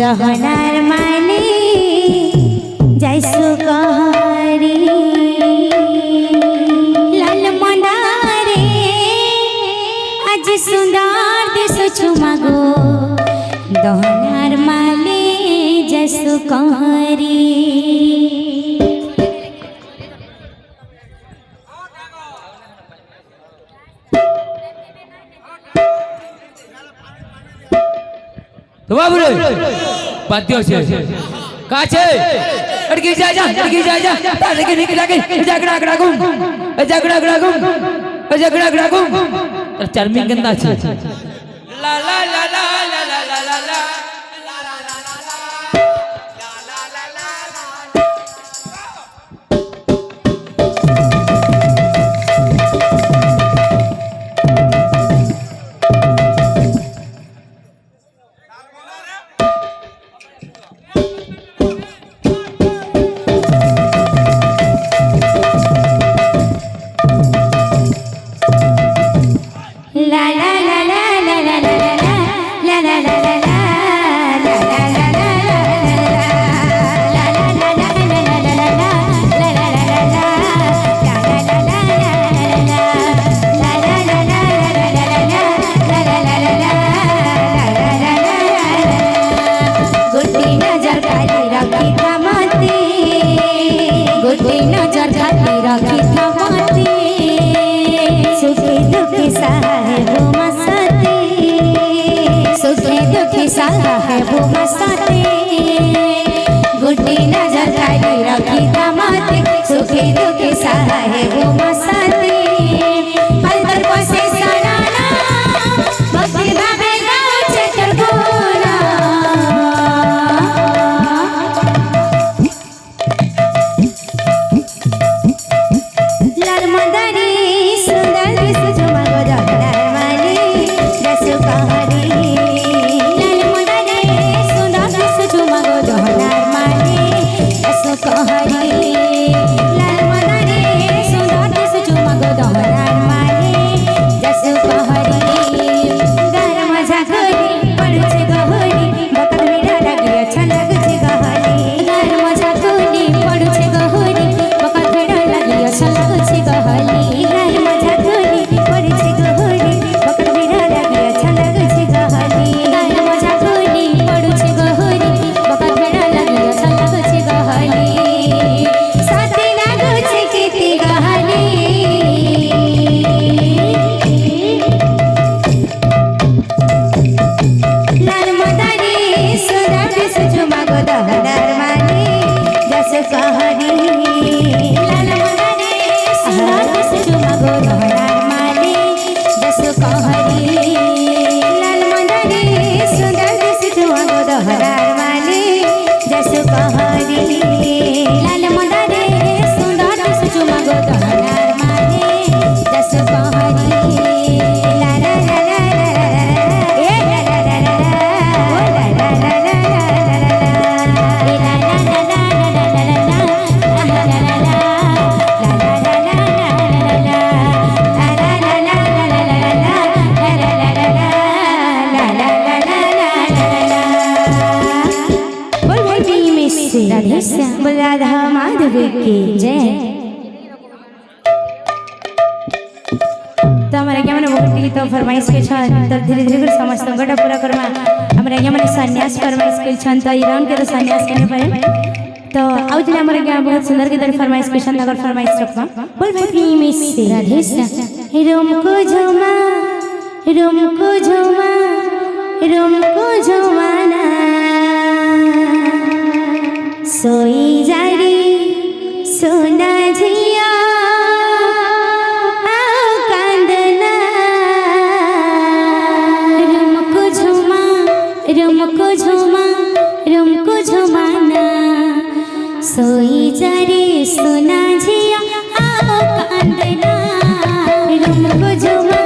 दहनार माली जैसु कहरी लाल मंदारे आज सुंदर दिसु छुमागो दहनार माली जैसु कहरी तो बाबू रे बातियों से काचे अड़की जा तारे के निकल के जगड़ा गुम तर चार्मिंग गंदा छे ला ला ला ला ला ला ला ला ला गुड्डी नजर खाली रखी दामाते सुखी दुखी साहे वो मसाते पलकर पसे सनाना भक्ति भावे गाँव चकर बोला लाल मंदारी सुंदर दिस झुमागो दहनार माली जैसु कहरी लाल मंदारी सुंदर दिस झुमागो दहनार माली जैसु कहरी लाल मंदारी सुंदर दिस झुमागो दहनार माली जैसु कहरी गरम झागरी पड़ुछे गहरी बकत मीरा लगी अच्छा लगछे गहरी गरम झागरी पड़ुछे गहरी बकत मीरा लगी अच्छा लगछे गहरी गरम झागरी पड़ुछे गहरी बकत मीरा लगी अच्छा लगछे गहरी गरम झागरी पड़ुछे गहरी बकत मीरा लगी अच्छा लगछे गहरी साथी लगछे केती गहरी लाल मंदारी सुंदर दिस झुमागो दहनार माली जैसु कहरी लाल मंदारी सुंदर दिस झुमागो दहनार माली जैसु कहरी लाल मंदारी सुंदर दिस झुमागो दहनार माली जैसु कहरी लाल मंदारी सुंदर दिस झुमागो दहनार माली जैसु कहरी ला ला ला ला ए ला ला ला ला ओ ला ला ला ला ए ला ला ला ला ला ला ला ला ला ला ला राधे श्याम राधा माधव की जय। तो हमारे क्या मैंने बहुत तो फरमाइश के छन तो धीरे धीरे समस्त गटा पूरा करमा हमारे क्या मैंने सन्यास फरमाइश के छन तो ईरान के तो सन्यास करने पड़े तो आज दिन हमारे क्या बहुत सुंदर के तरह फरमाइश के छन अगर फरमाइश रखवा बोल भाई प्रेमी से राधे श्याम रोम को झुमाना सोई जारी सोना झिया कांदना रुम को झुमाना सोई जारी सोना झिया कांदना रुम को झुमा